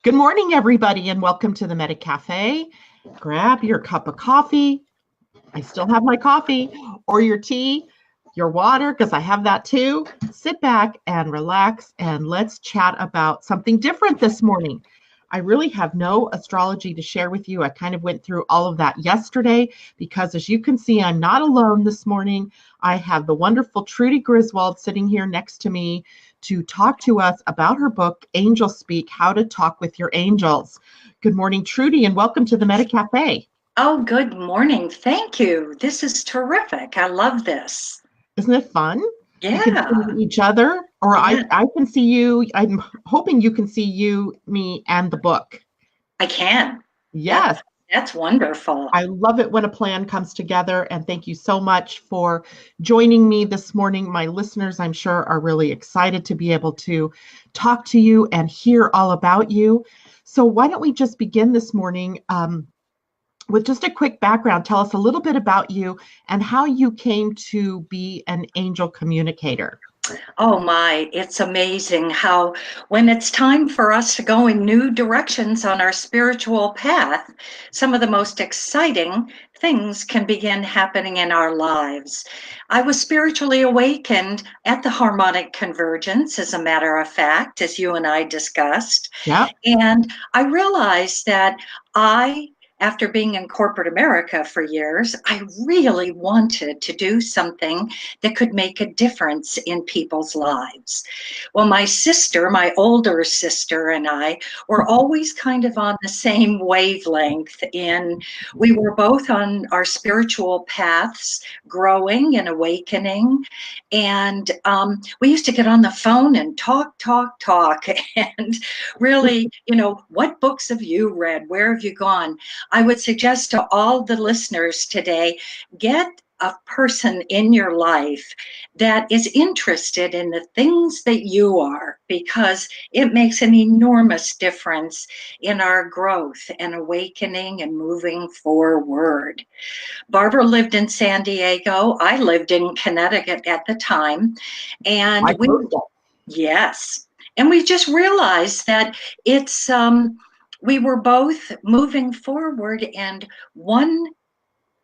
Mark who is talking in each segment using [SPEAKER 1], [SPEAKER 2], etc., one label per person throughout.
[SPEAKER 1] Good morning, everybody, and welcome to the Meta Cafe. Grab your cup of coffee. I still have my coffee, or your tea, your water, because I have that too. Sit back and relax, and let's chat about something different this morning. I really have no astrology to share with you. I kind of went through all of that yesterday because, as you can see, I'm not alone this morning. I have the wonderful Trudy Griswold sitting here next to me to talk to us about her book, Angelspeake, How to Talk with Your Angels. Good morning, Trudy, and welcome to the Meta Cafe.
[SPEAKER 2] Oh, good morning. Thank you. This is terrific. I love this.
[SPEAKER 1] Isn't it fun? We can
[SPEAKER 2] Yeah.
[SPEAKER 1] see each other, or
[SPEAKER 2] Yeah,
[SPEAKER 1] I can see you. I'm hoping you can see you, me, and the book.
[SPEAKER 2] I can. That
[SPEAKER 1] Yes.
[SPEAKER 2] that's wonderful.
[SPEAKER 1] I love it when a plan comes together, and thank you so much for joining me this morning. My listeners, I'm sure, are really excited to be able to talk to you and hear all about you. So, why don't we just begin this morning with just a quick background? Tell us a little bit about you and how you came to be an angel communicator.
[SPEAKER 2] Oh my, it's amazing how when it's time for us to go in new directions on our spiritual path, some of the most exciting things can begin happening in our lives. I was spiritually awakened at the Harmonic Convergence, as a matter of fact, as you and I discussed.
[SPEAKER 1] Yeah.
[SPEAKER 2] And I realized that after being in corporate America for years, I really wanted to do something that could make a difference in people's lives. Well, my sister, my older sister, and I were always kind of on the same wavelength. We were both on our spiritual paths, growing and awakening. And we used to get on the phone and talk. And really, what books have you read? Where have you gone? I would suggest to all the listeners today, get a person in your life that is interested in the things that you are, because it makes an enormous difference in our growth and awakening and moving forward. Barbara lived in San Diego. I lived in Connecticut at the time. And
[SPEAKER 1] Like most.
[SPEAKER 2] yes. And we just realized that we were both moving forward. And one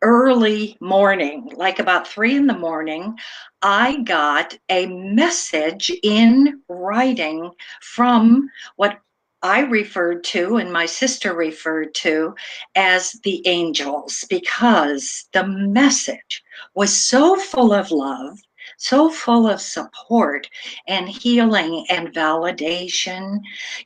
[SPEAKER 2] early morning, like about 3 a.m, I got a message in writing from what I referred to and my sister referred to as the angels, because the message was so full of love, so full of support and healing and validation,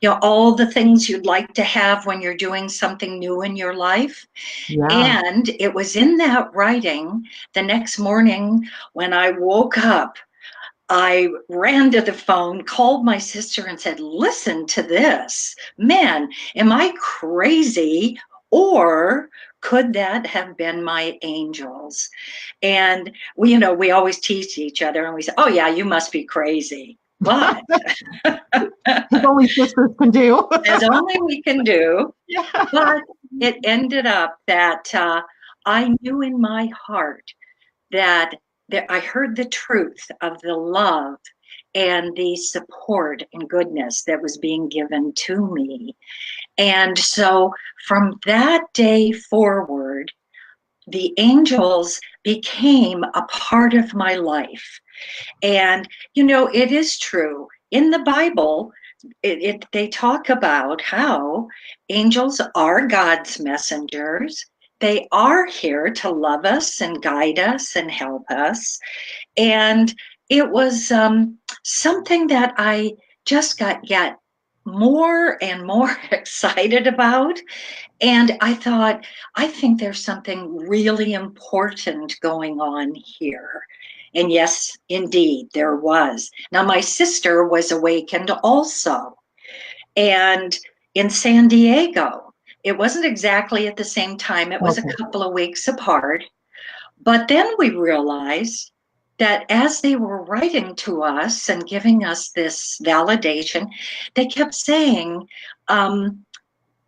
[SPEAKER 2] all the things you'd like to have when you're doing something new in your life.
[SPEAKER 1] Yeah.
[SPEAKER 2] And it was in that writing the next morning when I woke up, I ran to the phone, called my sister, and said, "Listen to this. Man, am I crazy? Or could that have been my angels?" And we always tease each other and we say, "Oh, yeah, you must be crazy." But
[SPEAKER 1] As only sisters can do.
[SPEAKER 2] as only we can do.
[SPEAKER 1] Yeah.
[SPEAKER 2] But it ended up that I knew in my heart that I heard the truth of the love and the support and goodness that was being given to me. And so from that day forward, the angels became a part of my life. And, it is true. In the Bible, they talk about how angels are God's messengers. They are here to love us and guide us and help us. And it was something that I just got yet more and more excited about. And I thought, I think there's something really important going on here. And yes, indeed, there was. Now, my sister was awakened also. And in San Diego, it wasn't exactly at the same time, it was a
[SPEAKER 1] Okay.
[SPEAKER 2] couple of weeks apart. But then we realized that as they were writing to us and giving us this validation, they kept saying,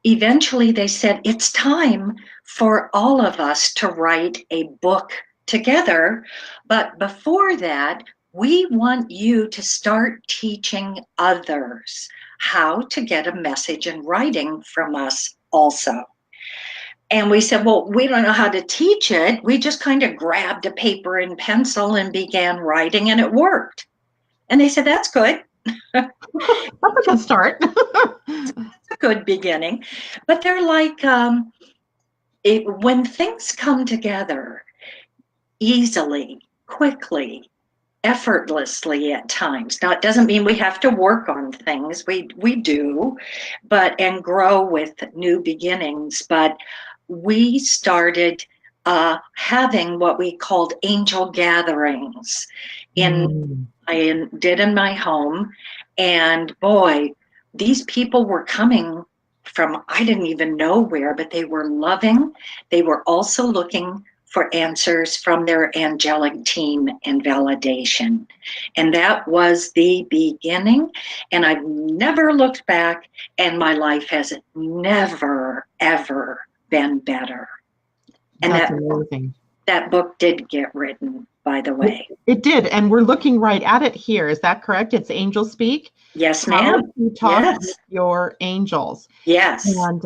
[SPEAKER 2] eventually they said, it's time for all of us to write a book together. But before that, we want you to start teaching others how to get a message in writing from us also. And we said, well, we don't know how to teach it. We just kind of grabbed a paper and pencil and began writing, and it worked. And they said, that's good.
[SPEAKER 1] That's a good start.
[SPEAKER 2] It's a good beginning. But they're like, when things come together easily, quickly, effortlessly at times. Now, it doesn't mean we have to work on things. We do, and grow with new beginnings. But we started having what we called angel gatherings. I did in my home, and boy, these people were coming from I didn't even know where, but they were loving. They were also looking for answers from their angelic team and validation. And that was the beginning. And I've never looked back, and my life has never, ever been better. And
[SPEAKER 1] that's amazing.
[SPEAKER 2] That book did get written, by the way.
[SPEAKER 1] It did. And we're looking right at it here. Is that correct? It's Angelspeake?
[SPEAKER 2] Yes, ma'am.
[SPEAKER 1] You talk with your angels.
[SPEAKER 2] Yes.
[SPEAKER 1] And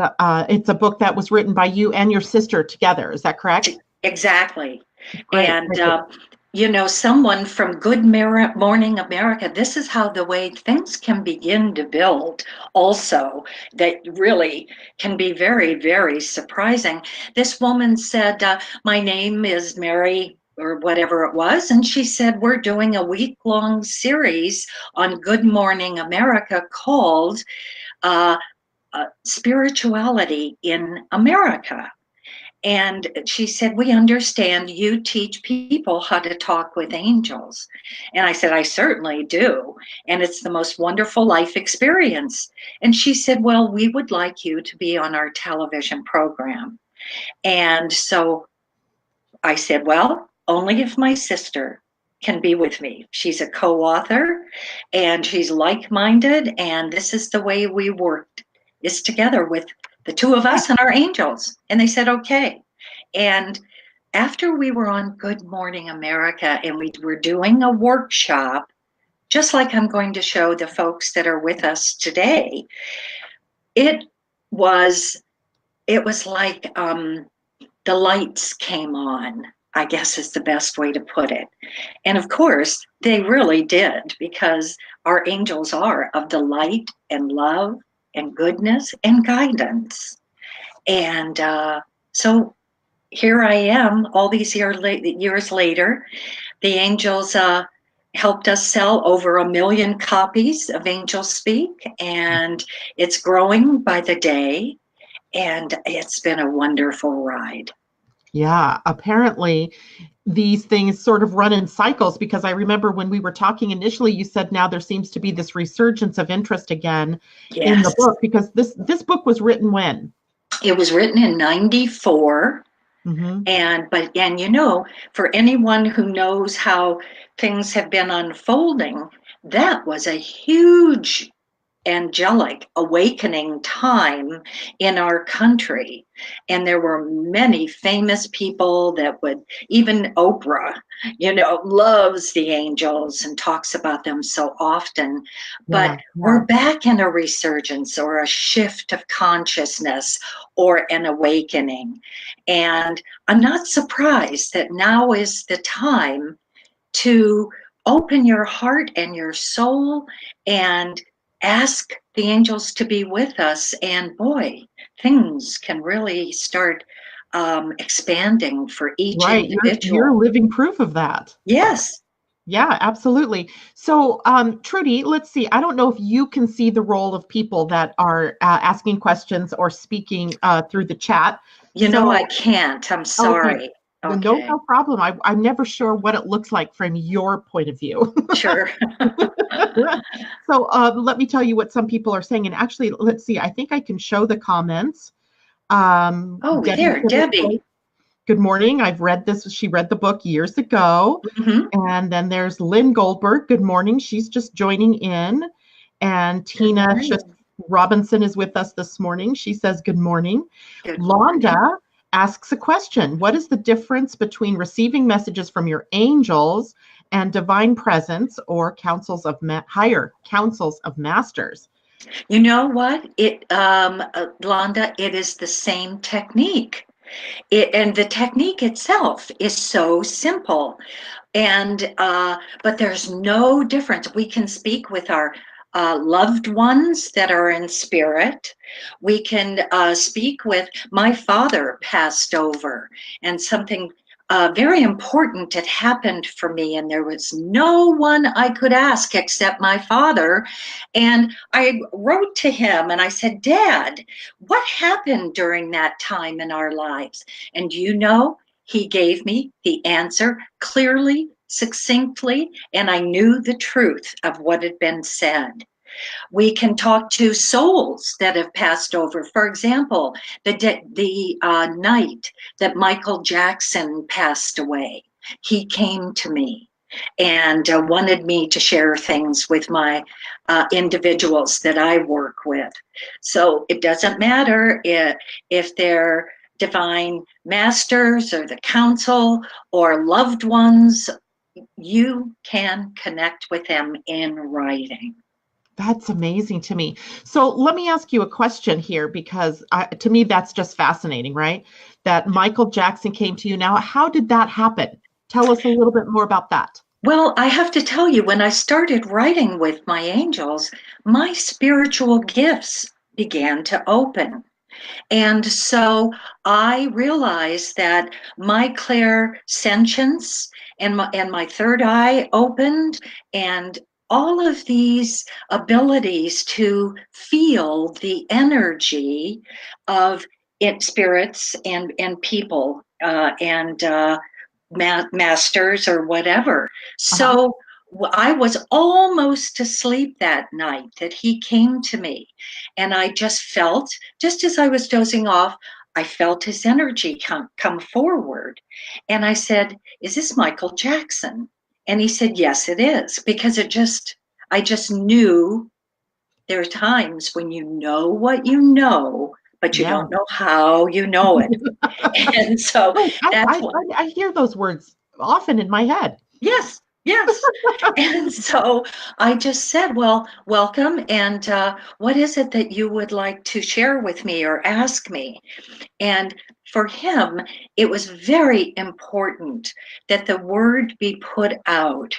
[SPEAKER 1] it's a book that was written by you and your sister together. Is that correct?
[SPEAKER 2] Exactly.
[SPEAKER 1] Great.
[SPEAKER 2] And, someone from Good Morning America, this is how the way things can begin to build also, that really can be very, very surprising. This woman said, my name is Mary, or whatever it was, and she said, we're doing a week-long series on Good Morning America called Spirituality in America. And she said, we understand you teach people how to talk with angels. And I said, I certainly do. And it's the most wonderful life experience. And she said, well, we would like you to be on our television program. And so I said, well, only if my sister can be with me. She's a co-author, and she's like-minded. And this is the way we worked, is together with the two of us and our angels. And they said, okay. And after we were on Good Morning America, and we were doing a workshop, just like I'm going to show the folks that are with us today, it was like the lights came on, I guess is the best way to put it. And of course, they really did, because our angels are of the light and love and goodness and guidance. And so here I am all these years later. The angels helped us sell over 1 million copies of Angelspeake, and it's growing by the day, and it's been a wonderful ride.
[SPEAKER 1] Yeah, apparently these things sort of run in cycles, because I remember when we were talking initially, you said now there seems to be this resurgence of interest again in the book, because this book was written when?
[SPEAKER 2] It was written in 94. Mm-hmm. And for anyone who knows how things have been unfolding, that was a huge angelic awakening time in our country. And there were many famous people that would, even Oprah, loves the angels and talks about them so often. But we're back in a resurgence or a shift of consciousness or an awakening. And I'm not surprised that now is the time to open your heart and your soul and ask the angels to be with us, and boy, things can really start expanding for each individual.
[SPEAKER 1] You're living proof of that.
[SPEAKER 2] Yes.
[SPEAKER 1] Yeah, absolutely. So, Trudy, let's see. I don't know if you can see the role of people that are asking questions or speaking through the chat.
[SPEAKER 2] I can't. I'm sorry.
[SPEAKER 1] Okay. No problem. I'm never sure what it looks like from your point of view.
[SPEAKER 2] Sure.
[SPEAKER 1] So let me tell you what some people are saying. And actually, let's see. I think I can show the comments.
[SPEAKER 2] Debbie.
[SPEAKER 1] Good morning. I've read this. She read the book years ago. Mm-hmm. And then there's Lynn Goldberg. Good morning. She's just joining in. And Tina Robinson is with us this morning. She says, good morning. Londa asks a question. What is the difference between receiving messages from your angels and divine presence or councils of higher councils of masters.
[SPEAKER 2] You know what? Londa, it is the same technique. And the technique itself is so simple. And but there's no difference. We can speak with our loved ones that are in spirit. We can speak with, my father passed over, and something very important had happened for me, and there was no one I could ask except my father. And I wrote to him and I said, Dad, what happened during that time in our lives? And you know, he gave me the answer clearly, succinctly, and I knew the truth of what had been said. We can talk to souls that have passed over. For example, the night that Michael Jackson passed away, he came to me and wanted me to share things with my individuals that I work with. So it doesn't matter if they're divine masters or the council or loved ones, you can connect with them in writing.
[SPEAKER 1] That's amazing to me. So let me ask you a question here, because to me, that's just fascinating, right? That Michael Jackson came to you. Now, how did that happen? Tell us a little bit more about that.
[SPEAKER 2] Well, I have to tell you, when I started writing with my angels, my spiritual gifts began to open. And so I realized that my clairsentience and my third eye opened, and all of these abilities to feel the energy of spirits and people and masters or whatever.
[SPEAKER 1] Uh-huh.
[SPEAKER 2] So I was almost asleep that night that he came to me, and I just felt, just as I was dozing off, I felt his energy come forward. And I said, is this Michael Jackson? And he said, yes, it is, because I just knew. There are times when you know what you know, but you
[SPEAKER 1] Yeah.
[SPEAKER 2] don't know how you know it. And so
[SPEAKER 1] Right.
[SPEAKER 2] that's what.
[SPEAKER 1] I hear those words often in my head.
[SPEAKER 2] Yes, yes. And so I just said, well, welcome. And what is it that you would like to share with me or ask me? And for him, it was very important that the word be put out,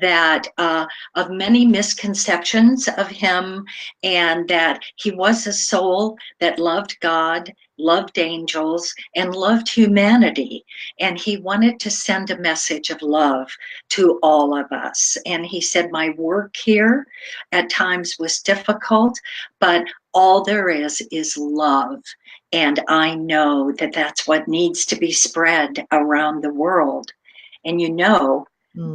[SPEAKER 2] that of many misconceptions of him, and that he was a soul that loved God, loved angels, and loved humanity. And he wanted to send a message of love to all of us. And he said, my work here at times was difficult, but all there is love. And I know that that's what needs to be spread around the world. And you know,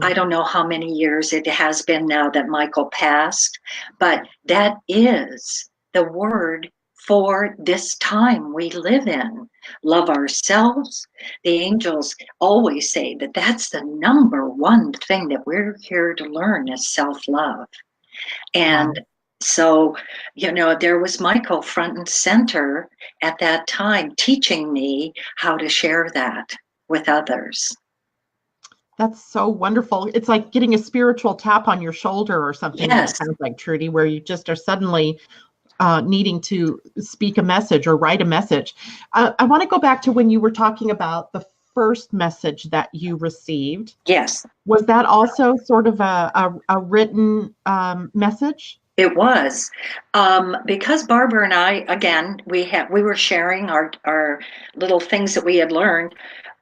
[SPEAKER 2] I don't know how many years it has been now that Michael passed, but that is the word for this time we live in. Love ourselves. The angels always say that that's the number one thing that we're here to learn is self-love. And
[SPEAKER 1] Wow.
[SPEAKER 2] so, you know, there was Michael front and center at that time teaching me how to share that with others.
[SPEAKER 1] That's so wonderful. It's like getting a spiritual tap on your shoulder or something, it
[SPEAKER 2] Yes,
[SPEAKER 1] sounds like, Trudy, where you just are suddenly needing to speak a message or write a message. I want to go back to when you were talking about the first message that you received.
[SPEAKER 2] yes,
[SPEAKER 1] Was that also sort of a written message?
[SPEAKER 2] it was. Because Barbara and I, again, we were sharing our little things that we had learned.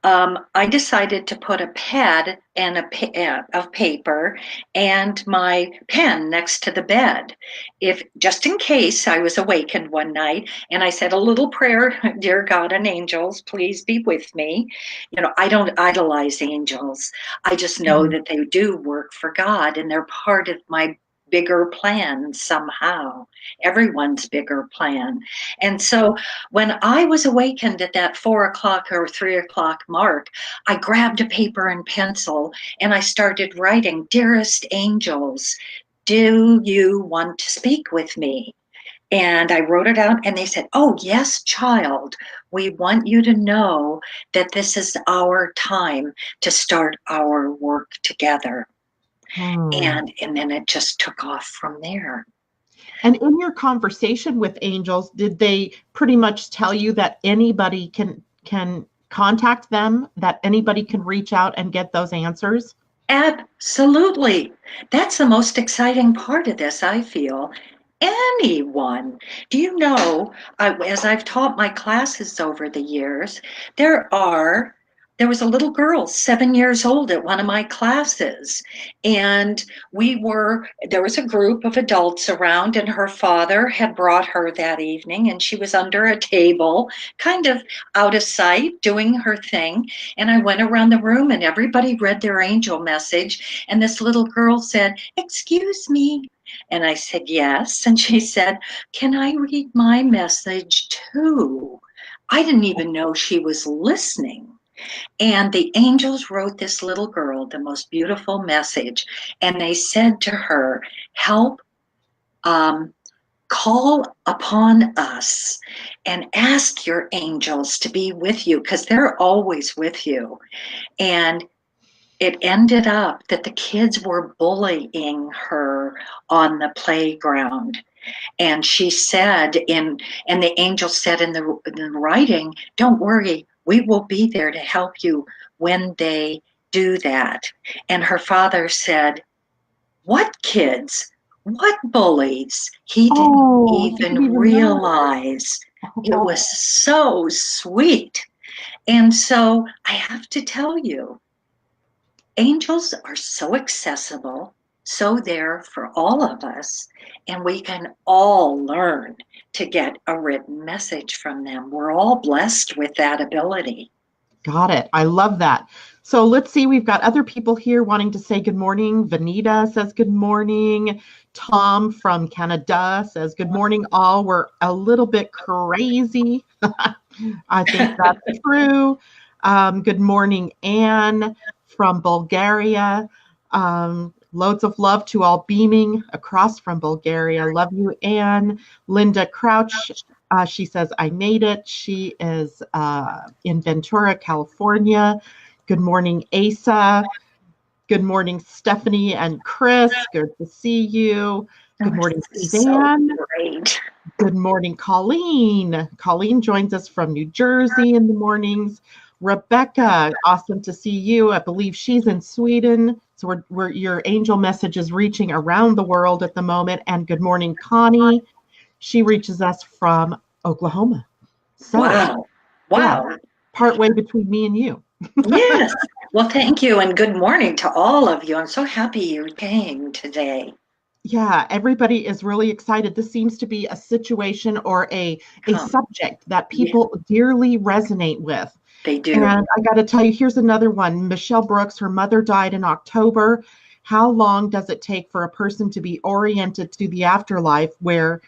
[SPEAKER 2] I decided to put a pad and of paper and my pen next to the bed, if just in case I was awakened one night. And I said a little prayer, dear God and angels, please be with me. You know, I don't idolize angels. I just know
[SPEAKER 1] Mhm.
[SPEAKER 2] that they do work for God, and they're part of my bigger plan somehow, everyone's bigger plan. And so when I was awakened at that 4 o'clock or 3 o'clock mark, I grabbed a paper and pencil and I started writing, dearest angels, do you want to speak with me? And I wrote it out, and they said, "Oh, yes, child, we want you to know that this is our time to start our work together."
[SPEAKER 1] Hmm.
[SPEAKER 2] And then it just took off from there.
[SPEAKER 1] And in your conversation with angels, did they pretty much tell you that anybody can contact them, that anybody can reach out and get those answers?
[SPEAKER 2] Absolutely. That's the most exciting part of this, I feel. Anyone. Do you know, as I've taught my classes over the years, there was a little girl, 7 years old, at one of my classes. And there was a group of adults around, and her father had brought her that evening, and she was under a table, kind of out of sight, doing her thing. And I went around the room, and everybody read their angel message. And this little girl said, "Excuse me." And I said, "Yes." And she said, "Can I read my message too?" I didn't even know she was listening. And the angels wrote this little girl the most beautiful message. And they said to her, "Help, um, call upon us and ask your angels to be with you, because they're always with you." And it ended up that the kids were bullying her on the playground. And she said, and the angel said in the writing, "Don't worry, we will be there to help you when they do that." And her father said, "What kids? What bullies?" He didn't
[SPEAKER 1] Oh, he didn't
[SPEAKER 2] even
[SPEAKER 1] even know.
[SPEAKER 2] realize. It
[SPEAKER 1] Oh,
[SPEAKER 2] was so sweet. And so I have to tell you, angels are so accessible, so there for all of us, and we can all learn to get a written message from them. We're all blessed with that ability.
[SPEAKER 1] got it. I love that. So let's see. We've got other people here wanting to say good morning. Vanita says good morning. Tom from Canada says good morning, all. We're a little bit crazy. I think that's true. Good morning, Anne from Bulgaria. Loads of love to all beaming across from Bulgaria. Love you, Anne. Linda Crouch, she says, I made it. She is in Ventura, California. Good morning, Asa. Good morning, Stephanie and Chris. Good to see you. Good morning,
[SPEAKER 2] So
[SPEAKER 1] Suzanne.
[SPEAKER 2] great.
[SPEAKER 1] Good morning, Colleen. Colleen joins us from New Jersey in the mornings. Rebecca, awesome to see you. I believe she's in Sweden. So your angel message is reaching around the world at the moment. And good morning, Connie. She reaches us from Oklahoma. So,
[SPEAKER 2] Wow.
[SPEAKER 1] yeah,
[SPEAKER 2] Wow.
[SPEAKER 1] partway between me and you.
[SPEAKER 2] Yes. Well, thank you, and good morning to all of you. I'm so happy you came today.
[SPEAKER 1] Yeah, everybody is really excited. This seems to be a situation or a
[SPEAKER 2] Come.
[SPEAKER 1] subject that
[SPEAKER 2] Yeah,
[SPEAKER 1] people dearly resonate with.
[SPEAKER 2] they do.
[SPEAKER 1] And I got to tell you, here's another one. Michelle Brooks, her mother died in October. How long does it take for a person to be oriented to the afterlife where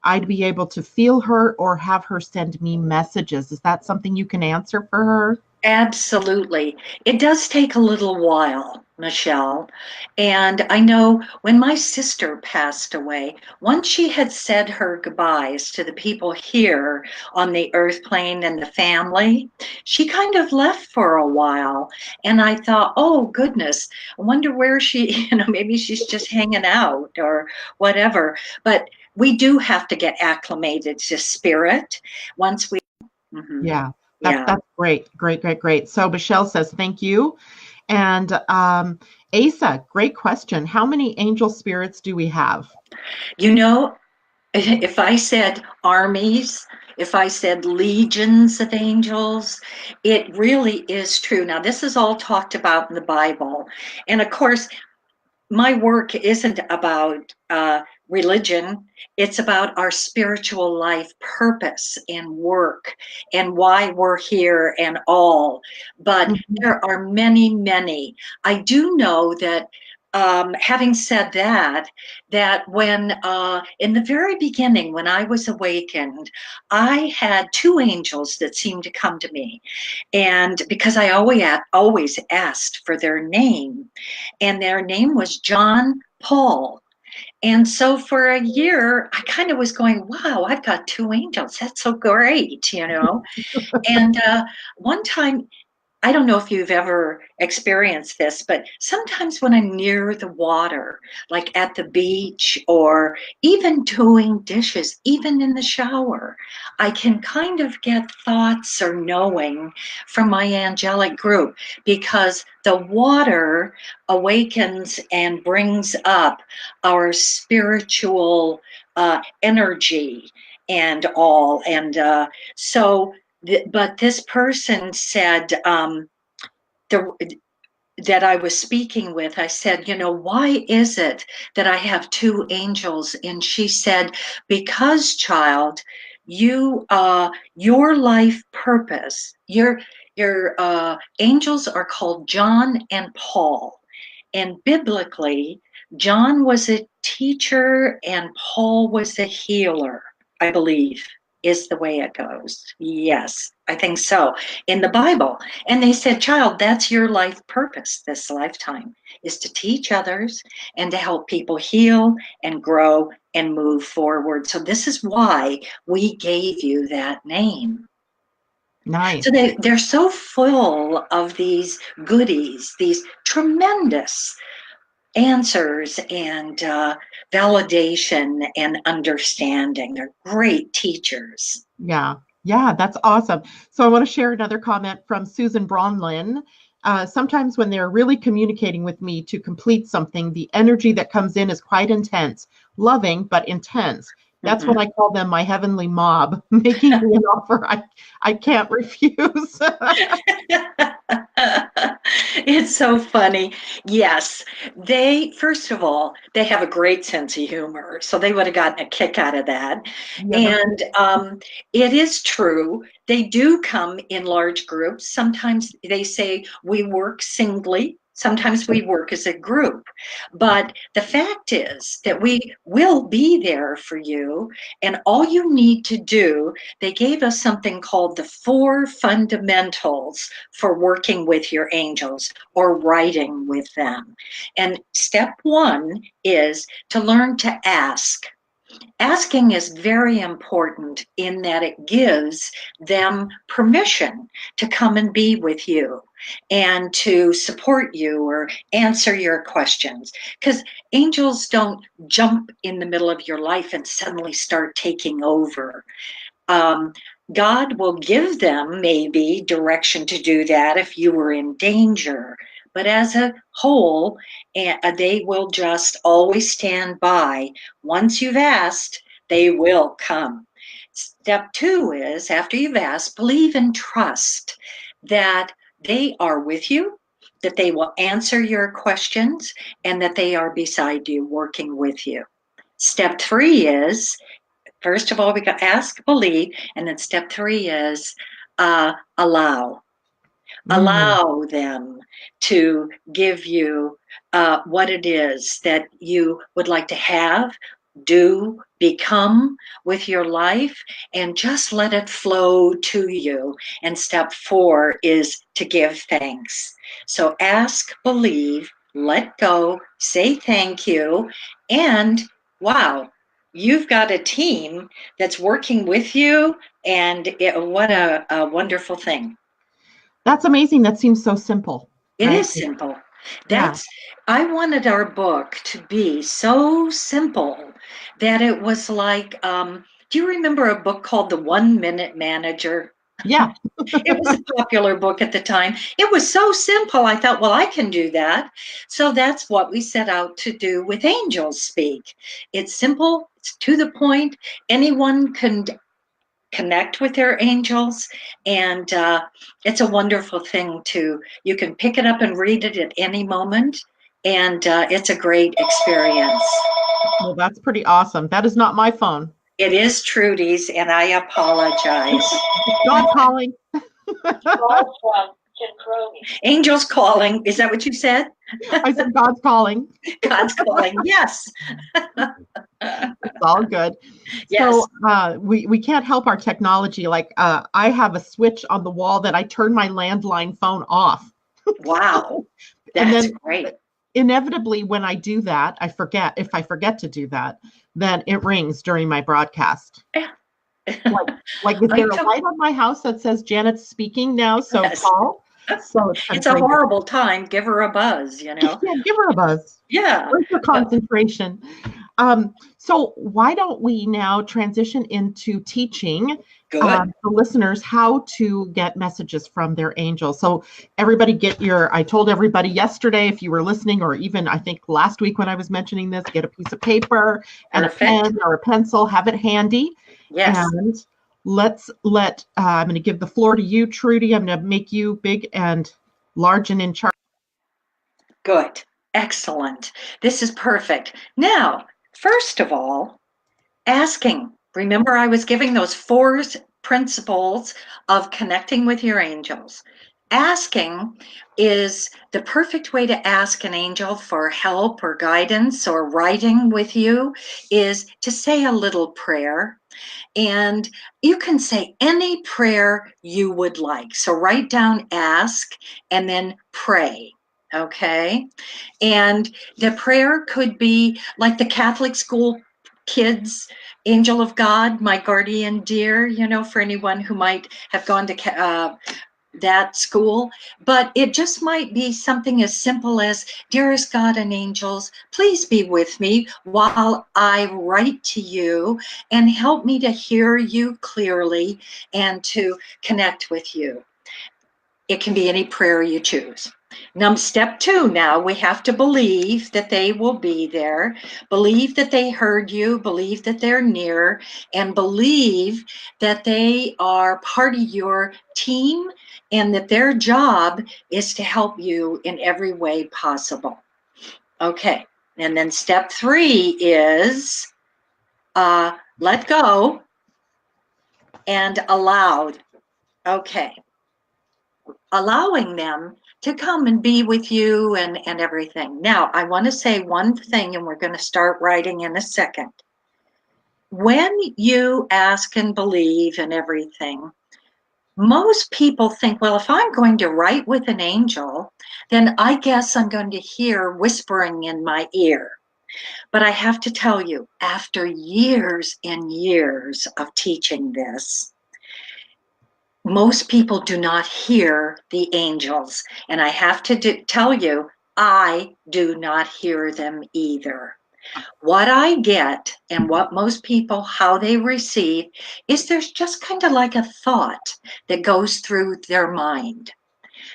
[SPEAKER 1] I'd be able to feel her or have her send me messages? Is that something you can answer for her?
[SPEAKER 2] Absolutely. It does take a little while, Michelle. And I know when my sister passed away, once she had said her goodbyes to the people here on the earth plane and the family, she kind of left for a while. And I thought, oh, goodness, I wonder where she, maybe she's just hanging out or whatever. But we do have to get acclimated to spirit once we, mhm,
[SPEAKER 1] Yeah,
[SPEAKER 2] yeah.
[SPEAKER 1] that's great. Great, great, great. So Michelle says, thank you. And Asa, great question. How many angel spirits do we have?
[SPEAKER 2] You know, if I said armies, if I said legions of angels, it really is true. Now, this is all talked about in the Bible. And of course, my work isn't about religion. It's about our spiritual life purpose and work and why we're here and all. But
[SPEAKER 1] Mhm.
[SPEAKER 2] there are many, many. I do know that. Having said that, that when in the very beginning, when I was awakened, I had two angels that seemed to come to me, and because I always asked for their name, and their name was John Paul. And so for a year, I kind of was going, wow, I've got two angels. That's so great, you know. And one time, I don't know if you've ever experienced this, but sometimes when I'm near the water, like at the beach or even doing dishes, even in the shower, I can kind of get thoughts or knowing from my angelic group because the water awakens and brings up our spiritual energy and all. And so, but this person said the, that I was speaking with, I said, you know, why is it that I have two angels? And she said, because, child, your life purpose, your angels are called John and Paul. And biblically, John was a teacher and Paul was a healer, I believe, is the way it goes. Yes, I think so. In the Bible. And they said, child, that's your life purpose this lifetime, is to teach others and to help people heal and grow and move forward. So this is why we gave you that name.
[SPEAKER 1] Nice.
[SPEAKER 2] So they're so full of these goodies, these tremendous answers and validation and understanding. They're great teachers.
[SPEAKER 1] Yeah. Yeah, that's awesome. So I want to share another comment from Susan Bronlin. Sometimes when they're really communicating with me to complete something, the energy that comes in is quite intense, loving, but intense. That's when I call them my heavenly mob, making me an offer I can't refuse.
[SPEAKER 2] It's so funny. Yes, first of all, they have a great sense of humor, so they would have gotten a kick out of that.
[SPEAKER 1] Yeah,
[SPEAKER 2] And it is true, they do come in large groups. Sometimes they say we work singly. Sometimes we work as a group. But the fact is that we will be there for you. And all you need to do, they gave us something called the 4 fundamentals for working with your angels or writing with them. And step 1 is to learn to ask. Asking is very important in that it gives them permission to come and be with you and to support you or answer your questions. Because angels don't jump in the middle of your life and suddenly start taking over. God will give them maybe direction to do that if you were in danger. But as a whole, they will just always stand by. Once you've asked, they will come. Step 2 is, after you've asked, believe and trust that they are with you, that they will answer your questions, and that they are beside you, working with you. Step 3 is, first of all, we got ask, believe, and then step 3 is allow. Allow them to give you what it is that you would like to have, do, become with your life, and just let it flow to you. And step 4 is to give thanks. So ask, believe, let go, say thank you, and wow, you've got a team that's working with you, and what a wonderful thing.
[SPEAKER 1] that's amazing. That seems so simple,
[SPEAKER 2] It
[SPEAKER 1] right?
[SPEAKER 2] is simple.
[SPEAKER 1] Yeah.
[SPEAKER 2] I wanted our book to be so simple that it was like, do you remember a book called The 1 Minute Manager?
[SPEAKER 1] Yeah.
[SPEAKER 2] It was a popular book at the time. It was so simple. I thought, well, I can do that. So that's what we set out to do with Angelspeake. It's simple, it's to the point. Anyone can connect with their angels, and it's a wonderful thing you can pick it up and read it at any moment, and it's a great experience.
[SPEAKER 1] Well, that's pretty awesome. That is not my phone.
[SPEAKER 2] It is Trudy's, and I apologize.
[SPEAKER 1] God calling.
[SPEAKER 2] Angels calling, is that what you said?
[SPEAKER 1] I said God's calling.
[SPEAKER 2] God's calling, yes.
[SPEAKER 1] It's all good.
[SPEAKER 2] Yes.
[SPEAKER 1] So we can't help our technology. Like I have a switch on the wall that I turn my landline phone off.
[SPEAKER 2] Wow,
[SPEAKER 1] And
[SPEAKER 2] that's
[SPEAKER 1] then
[SPEAKER 2] great.
[SPEAKER 1] inevitably, when I do that, if I forget to do that, then it rings during my broadcast.
[SPEAKER 2] Yeah.
[SPEAKER 1] Like, is
[SPEAKER 2] I
[SPEAKER 1] there a
[SPEAKER 2] took
[SPEAKER 1] light on my house that says Janet's speaking now? So
[SPEAKER 2] Yes.
[SPEAKER 1] call. So it's kind
[SPEAKER 2] It's
[SPEAKER 1] of
[SPEAKER 2] a
[SPEAKER 1] crazy.
[SPEAKER 2] horrible time. Give her a buzz, you know.
[SPEAKER 1] Yeah, give her a buzz.
[SPEAKER 2] Yeah.
[SPEAKER 1] Where's your concentration? So why don't we now transition into teaching
[SPEAKER 2] Good.
[SPEAKER 1] the listeners how to get messages from their angels? So everybody I told everybody yesterday, if you were listening, or even I think last week when I was mentioning this, get a piece of paper and a
[SPEAKER 2] Perfect.
[SPEAKER 1] pen or a pencil, have it handy.
[SPEAKER 2] Yes.
[SPEAKER 1] And I'm going to give the floor to you, Trudy. I'm going to make you big and large and in charge.
[SPEAKER 2] Good. Excellent. This is perfect. Now, first of all, asking. Remember, I was giving those four principles of connecting with your angels. Asking is the perfect way to ask an angel for help or guidance or writing with you is to say a little prayer. And you can say any prayer you would like. So write down ask and then pray. Okay. And the prayer could be like the Catholic school kids, angel of God, my guardian dear, you know, for anyone who might have gone to that school, but it just might be something as simple as, dearest God and angels, please be with me while I write to you and help me to hear you clearly and to connect with you. It can be any prayer you choose. Now, step 2, now we have to believe that they will be there, believe that they heard you, believe that they're near, and believe that they are part of your team and that their job is to help you in every way possible. Okay, and then step 3 is let go and allowed. Okay. Allowing them to come and be with you and everything. Now, I want to say one thing, and we're going to start writing in a second. When you ask and believe and everything, most people think, well, if I'm going to write with an angel, then I guess I'm going to hear whispering in my ear. But I have to tell you, after years and years of teaching this, most people do not hear the angels. And I have to tell you, I do not hear them either. What I get and what most people, how they receive, is there's just kind of like a thought that goes through their mind.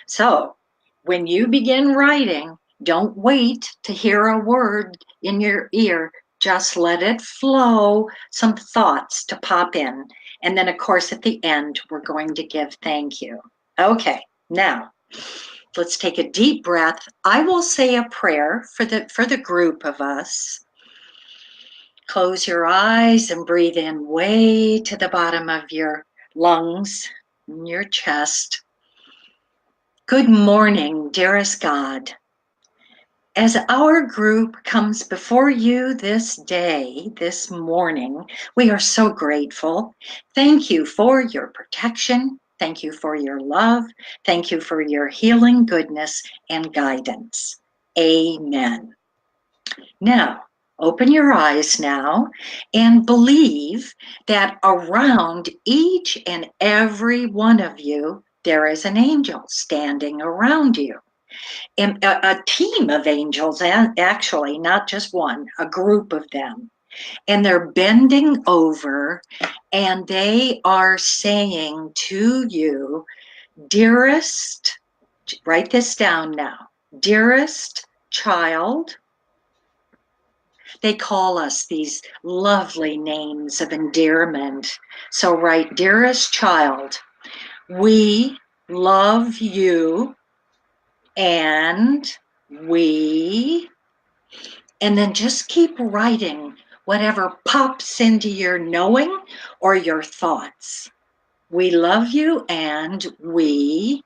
[SPEAKER 2] So when you begin writing, don't wait to hear a word in your ear. Just let it flow, some thoughts to pop in. And then, of course, at the end, we're going to give thank you. Okay, now let's take a deep breath. I will say a prayer for the group of us. Close your eyes and breathe in way to the bottom of your lungs, in your chest. Good morning, dearest God. As our group comes before you this day, this morning, we are so grateful. Thank you for your protection. Thank you for your love. Thank you for your healing goodness and guidance. Amen. Now, open your eyes now and believe that around each and every one of you, there is an angel standing around you. And a team of angels, actually, not just one, a group of them. And they're bending over and they are saying to you, dearest, write this down now, dearest child. They call us these lovely names of endearment. So write, dearest child, we love you and and then just keep writing whatever pops into your knowing or your thoughts. We love you and we.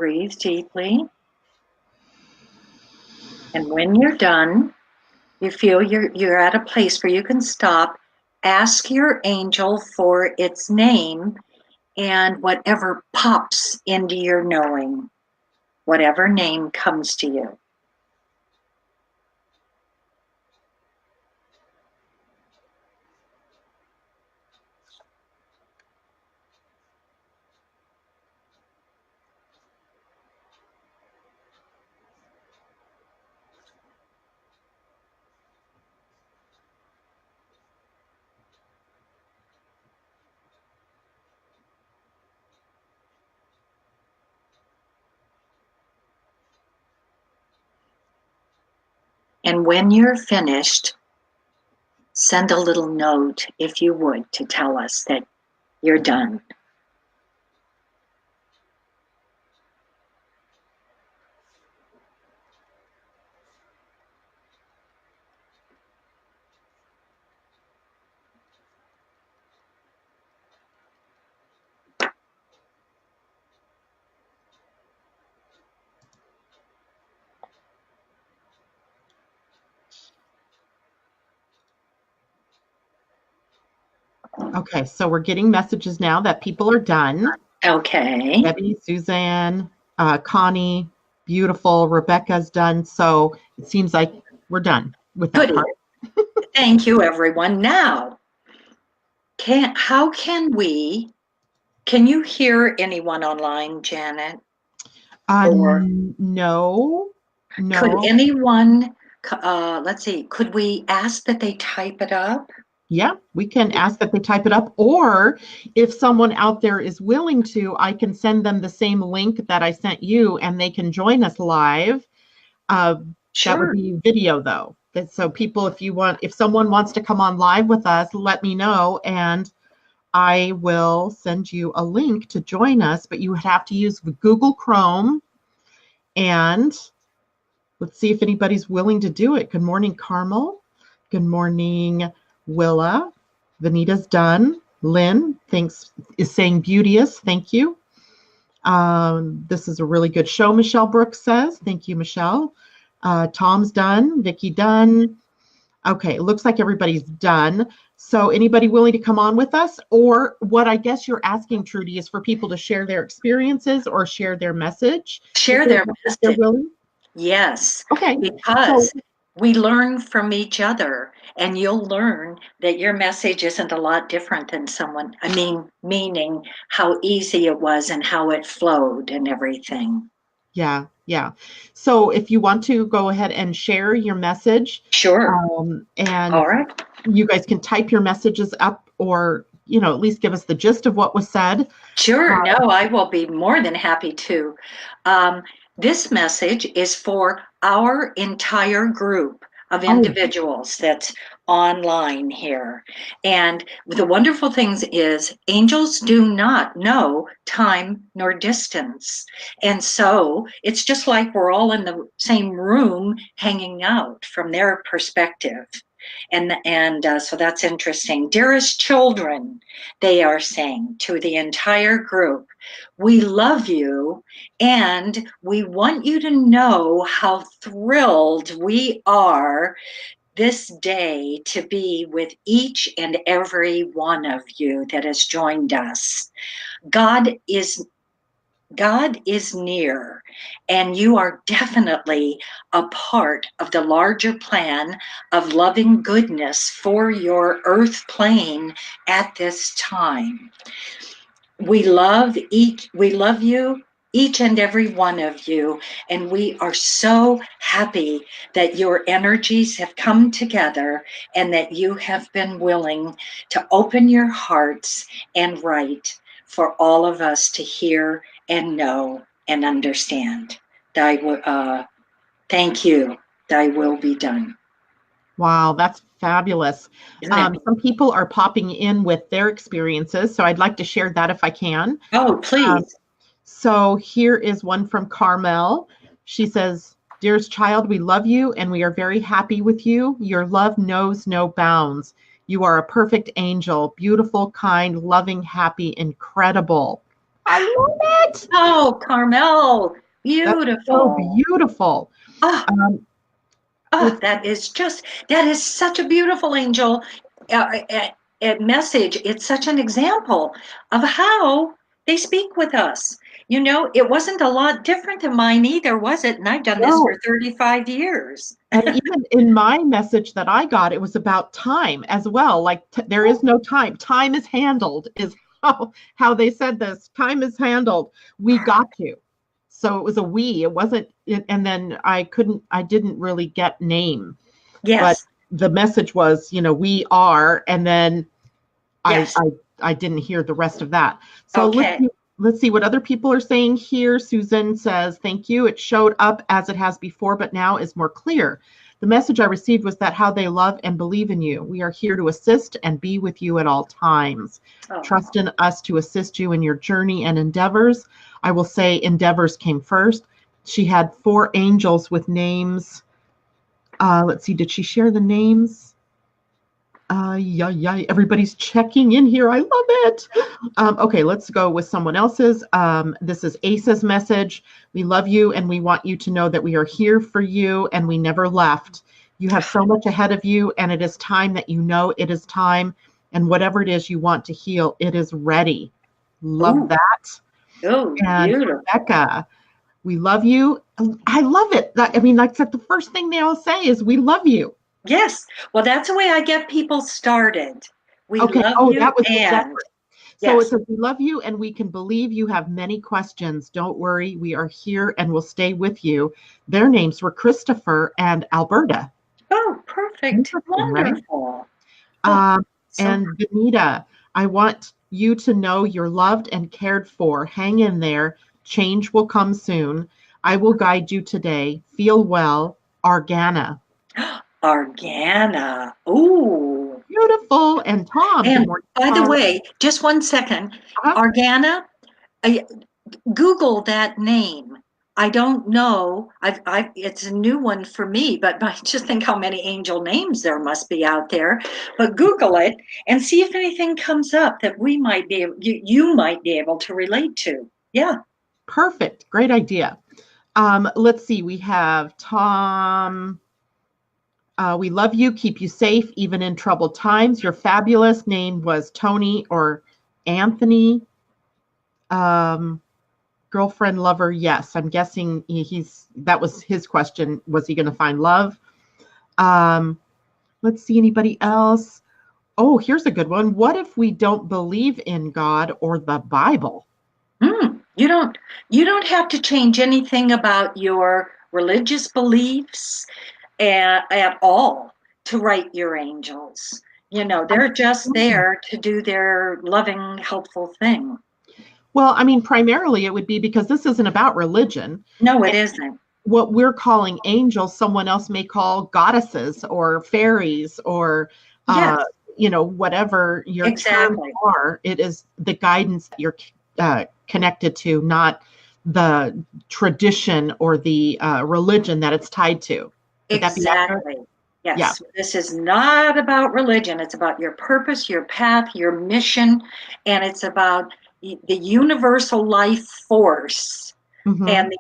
[SPEAKER 2] breathe deeply. And when you're done, you feel you're at a place where you can stop, ask your angel for its name, and whatever pops into your knowing, whatever name comes to you. And when you're finished, send a little note, if you would, to tell us that you're done.
[SPEAKER 1] Okay, so we're getting messages now that people are done.
[SPEAKER 2] Okay.
[SPEAKER 1] Debbie, Suzanne, Connie, beautiful. Rebecca's done. So it seems like we're done with that part.
[SPEAKER 2] Thank you, everyone. Now, can you hear anyone online, Janet? Or
[SPEAKER 1] no.
[SPEAKER 2] could anyone, let's see, could we ask that they type it up?
[SPEAKER 1] Yeah, we can ask that they type it up, or if someone out there is willing to, I can send them the same link that I sent you and they can join us live.
[SPEAKER 2] Sure.
[SPEAKER 1] That would be video though. So people, if someone wants to come on live with us, let me know and I will send you a link to join us, but you would have to use Google Chrome, and let's see if anybody's willing to do it. Good morning, Carmel. Good morning, Willa. Vanita's done. Lynn is saying beauteous. Thank you. This is a really good show, Michelle Brooks says. Thank you, Michelle. Tom's done. Vicki done. Okay, it looks like everybody's done. So anybody willing to come on with us? Or what I guess you're asking, Trudy, is for people to share their experiences or share their message.
[SPEAKER 2] Share their message.
[SPEAKER 1] They're willing?
[SPEAKER 2] Yes.
[SPEAKER 1] Okay.
[SPEAKER 2] Because we learn from each other, and you'll learn that your message isn't a lot different than someone, meaning how easy it was and how it flowed and everything.
[SPEAKER 1] Yeah. So if you want to go ahead and share your message.
[SPEAKER 2] Sure.
[SPEAKER 1] And
[SPEAKER 2] all right.
[SPEAKER 1] You guys can type your messages up or, at least give us the gist of what was said.
[SPEAKER 2] Sure. No, I will be more than happy to. This message is for our entire group of individuals that's online here. And the wonderful thing is angels do not know time nor distance. And so it's just like we're all in the same room hanging out from their perspective. And so that's interesting. Dearest children, they are saying to the entire group, we love you and we want you to know how thrilled we are this day to be with each and every one of you that has joined us. God is near, and you are definitely a part of the larger plan of loving goodness for your earth plane at this time. We love you, each and every one of you, and we are so happy that your energies have come together and that you have been willing to open your hearts and write for all of us to hear and know and understand. Thank you. Thy will be done.
[SPEAKER 1] Wow, that's fabulous. Some people are popping in with their experiences, so I'd like to share that if I can.
[SPEAKER 2] Oh, please.
[SPEAKER 1] So here is one from Carmel. She says, dearest child, we love you and we are very happy with you. Your love knows no bounds. You are a perfect angel, beautiful, kind, loving, happy, incredible. I love it.
[SPEAKER 2] Oh, Carmel,
[SPEAKER 1] That's so
[SPEAKER 2] beautiful.
[SPEAKER 1] beautiful.
[SPEAKER 2] Oh,
[SPEAKER 1] Um,
[SPEAKER 2] oh,
[SPEAKER 1] let's,
[SPEAKER 2] that is such a beautiful angel message. It's such an example of how they speak with us. It wasn't a lot different than mine either, was it? And I've done this for
[SPEAKER 1] no.
[SPEAKER 2] 35 years.
[SPEAKER 1] And even in my message that I got, it was about time as well. Like there is no time. Time is handled is how they said this. Time is handled. We got you. So it was a we. It wasn't. And then I didn't really get name. But
[SPEAKER 2] Yes,
[SPEAKER 1] the message was, we are. And then
[SPEAKER 2] yes.
[SPEAKER 1] I didn't hear the rest of that. So
[SPEAKER 2] Okay.
[SPEAKER 1] let's see what other people are saying here. Susan says, thank you. It showed up as it has before, but now is more clear. The message I received was that how they love and believe in you. We are here to assist and be with you at all times.
[SPEAKER 2] Oh.
[SPEAKER 1] Trust in us to assist you in your journey and endeavors. I will say endeavors came first. She had 4 angels with names. Let's see, did she share the names? Yeah, everybody's checking in here. I love it. Okay, let's go with someone else's. This is Asa's message. We love you and we want you to know that we are here for you and we never left. You have so much ahead of you and it is time that you know it is time. And whatever it is you want to heal, it is ready. Love that.
[SPEAKER 2] Oh,
[SPEAKER 1] And
[SPEAKER 2] beautiful.
[SPEAKER 1] Rebecca, we love you. I love it. I mean, like the first thing they all say is we love you.
[SPEAKER 2] Yes. Well, that's the way I get people started. We
[SPEAKER 1] Okay.
[SPEAKER 2] love
[SPEAKER 1] Oh,
[SPEAKER 2] you
[SPEAKER 1] that was
[SPEAKER 2] and
[SPEAKER 1] so it
[SPEAKER 2] yes.
[SPEAKER 1] says, we love you and we can believe you have many questions. Don't worry. We are here and will stay with you. Their names were Christopher and Alberta.
[SPEAKER 2] Oh, perfect.
[SPEAKER 1] Interesting, right?
[SPEAKER 2] Wonderful. Oh, so
[SPEAKER 1] And Benita, I want you to know you're loved and cared for. Hang in there. Change will come soon. I will guide you today. Feel well. Argana.
[SPEAKER 2] Argana. Ooh.
[SPEAKER 1] Beautiful. And Tom, good
[SPEAKER 2] And
[SPEAKER 1] morning,
[SPEAKER 2] by the
[SPEAKER 1] Tom.
[SPEAKER 2] way, just one second.
[SPEAKER 1] Uh-huh.
[SPEAKER 2] Argana, Google that name. I don't know. It's a new one for me, but I just think how many angel names there must be out there. But Google it and see if anything comes up that we might be you might be able to relate to. Yeah.
[SPEAKER 1] Perfect. Great idea. Let's see. We have Tom. We love you. Keep you safe, even in troubled times. Your fabulous name was Tony or Anthony. Girlfriend, lover, yes. I'm guessing that was his question. Was he going to find love? Let's see, anybody else? Oh, here's a good one. What if we don't believe in God or the Bible?
[SPEAKER 2] You don't have to change anything about your religious beliefs at all to write your angels. They're just there to do their loving, helpful thing.
[SPEAKER 1] Well, I mean, primarily it would be because this isn't about religion.
[SPEAKER 2] No, it isn't.
[SPEAKER 1] What we're calling angels, someone else may call goddesses or fairies or,
[SPEAKER 2] Yes,
[SPEAKER 1] whatever your terms are. It is the guidance that you're connected to, not the tradition or the religion that it's tied to. Would that be accurate?
[SPEAKER 2] exactly. Yes,
[SPEAKER 1] Yeah.
[SPEAKER 2] this is not about religion. It's about your purpose, your path, your mission, and it's about the universal life force and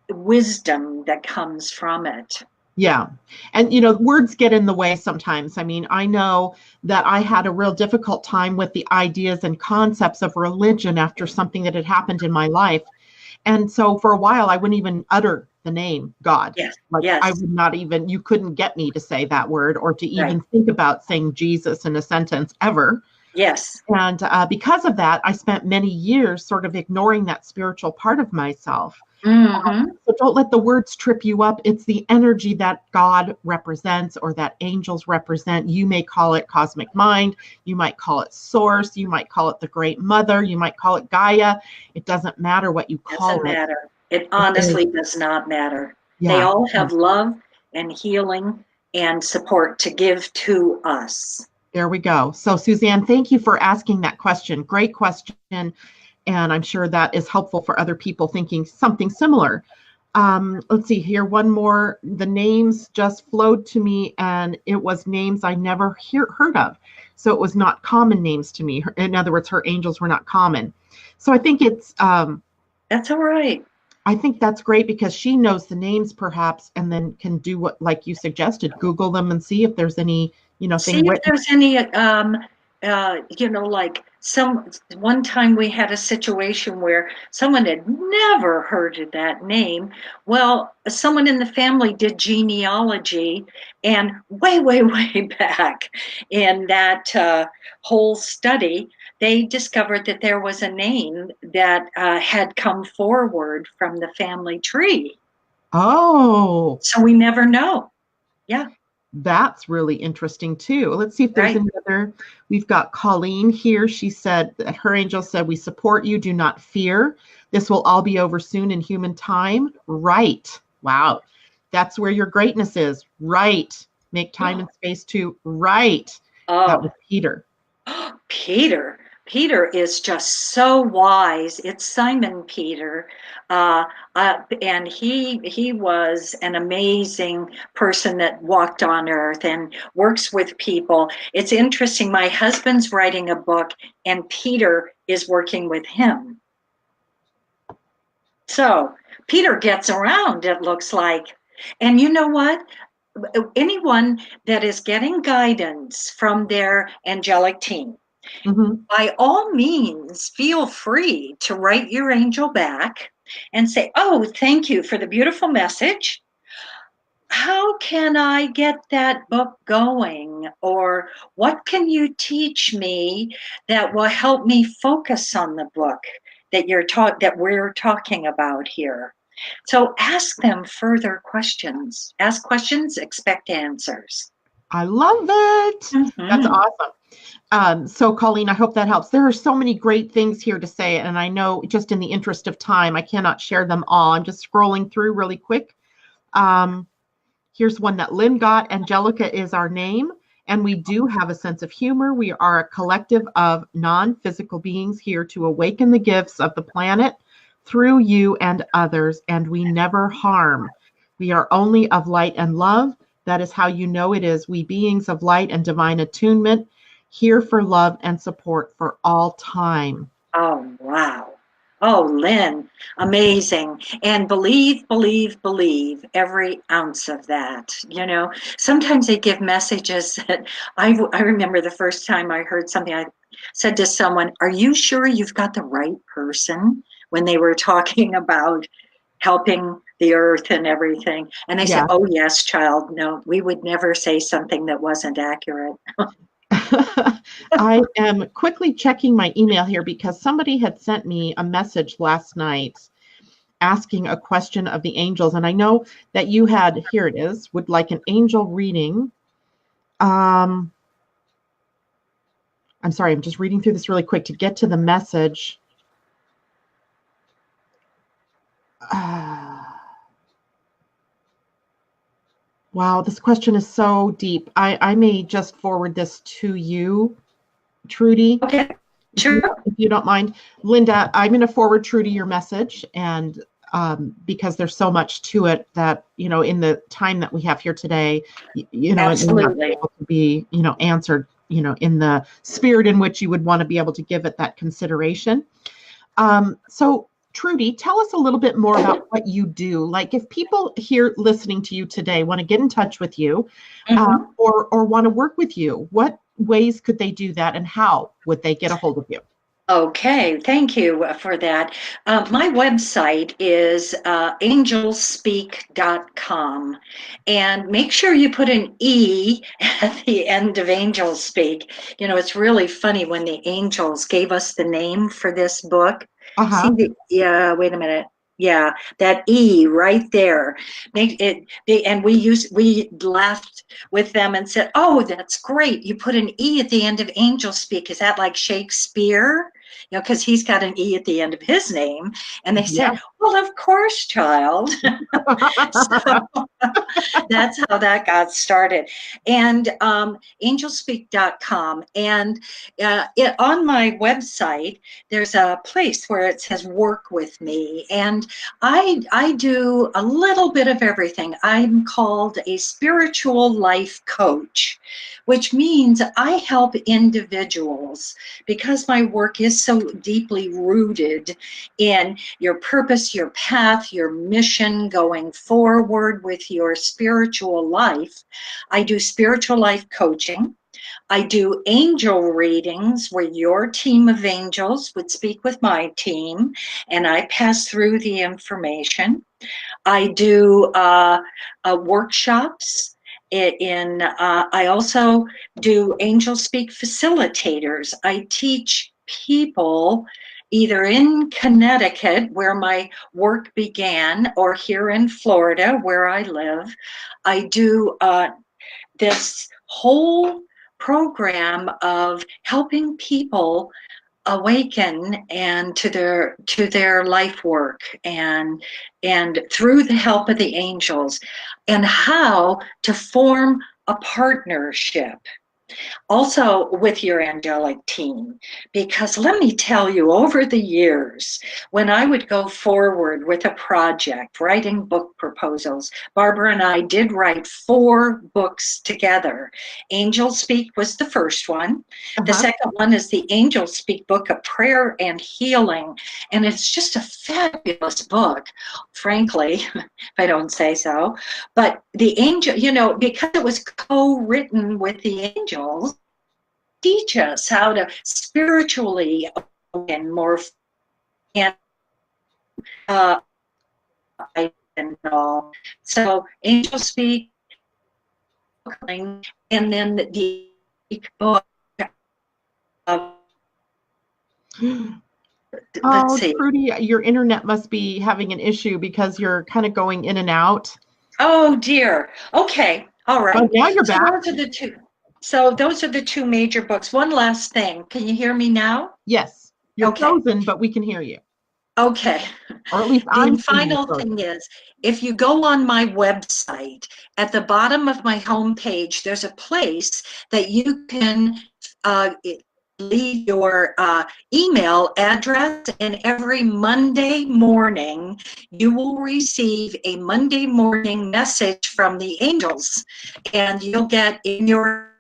[SPEAKER 2] the wisdom that comes from it.
[SPEAKER 1] Yeah. And, words get in the way sometimes. I mean, I know that I had a real difficult time with the ideas and concepts of religion after something that had happened in my life. And so for a while, I wouldn't even utter the name God.
[SPEAKER 2] Yes.
[SPEAKER 1] Like
[SPEAKER 2] Yes.
[SPEAKER 1] I would not even, you couldn't get me to say that word or to even think about saying Jesus in a sentence ever.
[SPEAKER 2] Yes.
[SPEAKER 1] And because of that, I spent many years sort of ignoring that spiritual part of myself. So don't let the words trip you up. It's the energy that God represents or that angels represent. You may call it cosmic mind. You might call it source. You might call it the great mother. You might call it Gaia. It doesn't matter what you call it.
[SPEAKER 2] Doesn't matter. It honestly does not matter.
[SPEAKER 1] Yeah.
[SPEAKER 2] They all have love and healing and support to give to us.
[SPEAKER 1] There we go. So Suzanne, thank you for asking that question. Great question. And I'm sure that is helpful for other people thinking something similar. Let's see here. One more. The names just flowed to me, and it was names I never heard of. So it was not common names to me. In other words, her angels were not common. So I think it's
[SPEAKER 2] that's all right.
[SPEAKER 1] I think that's great because she knows the names perhaps, and then can do what, like you suggested, Google them and see if there's any,
[SPEAKER 2] See
[SPEAKER 1] thing
[SPEAKER 2] if
[SPEAKER 1] written.
[SPEAKER 2] there's any, like one time we had a situation where someone had never heard of that name. Well, someone in the family did genealogy, and way, way, way back in that whole study, they discovered that there was a name that had come forward from the family tree.
[SPEAKER 1] Oh.
[SPEAKER 2] So we never know. Yeah.
[SPEAKER 1] That's really interesting too. Let's see if there's any other. We've got Colleen here. She said that her angel said, "We support you. Do not fear. This will all be over soon in human time." Right. Wow. That's where your greatness is. Right. Make time and space to right.
[SPEAKER 2] Oh.
[SPEAKER 1] That was Peter.
[SPEAKER 2] Peter is just so wise. It's Simon Peter, and he was an amazing person that walked on earth and works with people. It's interesting. My husband's writing a book, and Peter is working with him. So Peter gets around, it looks like. And you know what? Anyone that is getting guidance from their angelic team, by all means, feel free to write your angel back and say, "Oh, thank you for the beautiful message. How can I get that book going? Or what can you teach me that will help me focus on the book that we're talking about here?" So ask them further questions. Ask questions, expect answers.
[SPEAKER 1] I love it. That's awesome. So Colleen, I hope that helps. There are so many great things here to say, and I know just in the interest of time, I cannot share them all. I'm just scrolling through really quick. Here's one that Lynn got. Angelica is our name, and we do have a sense of humor. We are a collective of non-physical beings here to awaken the gifts of the planet through you and others, and we never harm. We are only of light and love. That is how you know it is. We beings of light and divine attunement, here for love and support for all time.
[SPEAKER 2] Oh, wow. Oh, Lynn, amazing. And believe every ounce of that. Sometimes they give messages that I remember the first time I heard something, I said to someone, "Are you sure you've got the right person?" when they were talking about helping the earth and everything. And they said, "Oh, yes, child. No, we would never say something that wasn't accurate."
[SPEAKER 1] I am quickly checking my email here because somebody had sent me a message last night asking a question of the angels. And I know that you had, here it is, would like an angel reading. I'm sorry, I'm just reading through this really quick to get to the message. Wow, this question is so deep. I may just forward this to you, Trudy.
[SPEAKER 2] Okay, sure.
[SPEAKER 1] If you don't mind. Linda, I'm going to forward Trudy your message, and because there's so much to it that, in the time that we have here today,
[SPEAKER 2] Absolutely.
[SPEAKER 1] It may not be able to be, answered, in the spirit in which you would want to be able to give it that consideration. So Trudy, tell us a little bit more about what you do. Like, if people here listening to you today want to get in touch with you, or want to work with you, what ways could they do that, and how would they get a hold of you?
[SPEAKER 2] Okay, thank you for that. My website is angelspeake.com, and make sure you put an E at the end of Angelspeake. It's really funny when the angels gave us the name for this book. See, wait a minute. Yeah, that E right there. And we laughed with them and said, "Oh, that's great. You put an E at the end of Angelspeake. Is that like Shakespeare?" Because he's got an E at the end of his name. And they said, Well, of course, child. So that's how that got started. And angelspeake.com. And on my website, there's a place where it says work with me. And I do a little bit of everything. I'm called a spiritual life coach, which means I help individuals, because my work is so deeply rooted in your purpose, your path, your mission going forward with your spiritual life. I do spiritual life coaching. I do angel readings where your team of angels would speak with my team, and I pass through the information. I do workshops. I also do Angelspeake facilitators. I teach people either in Connecticut, where my work began, or here in Florida, where I live. I do this whole program of helping people awaken and to their life work, and through the help of the angels, and how to form a partnership also with your angelic team. Because let me tell you, over the years, when I would go forward with a project, writing book proposals, Barbara and I did write 4 books together. Angelspeake was the first one. The second one is the Angelspeake Book of Prayer and Healing. And it's just a fabulous book, frankly, if I don't say so. But the angel, because it was co-written with the angels, teach us how to spiritually and more and and all. So Angelspeake, and then the book of, let's see.
[SPEAKER 1] Trudy, your internet must be having an issue because you're kind of going in and out.
[SPEAKER 2] Oh dear. Okay. All right.
[SPEAKER 1] Oh, now you're back.
[SPEAKER 2] Those are the 2 major books. One last thing. Can you hear me now?
[SPEAKER 1] Yes. You're frozen, but we can hear you.
[SPEAKER 2] Okay.
[SPEAKER 1] Or at least
[SPEAKER 2] the final thing is, if you go on my website, at the bottom of my homepage, there's a place that you can leave your email address, and every Monday morning you will receive a Monday morning message from the angels, and you'll get in your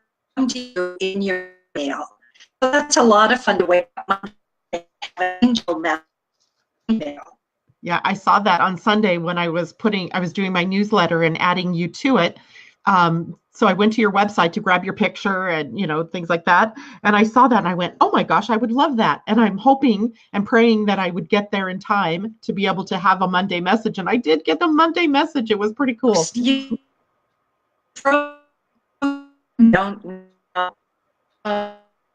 [SPEAKER 2] mail. So that's a lot of fun to wake up Monday and have an angel email.
[SPEAKER 1] Yeah, I saw that on Sunday when I was doing my newsletter and adding you to it. So I went to your website to grab your picture and, things like that. And I saw that and I went, oh my gosh, I would love that. And I'm hoping and praying that I would get there in time to be able to have a Monday message. And I did get the Monday message. It was pretty cool.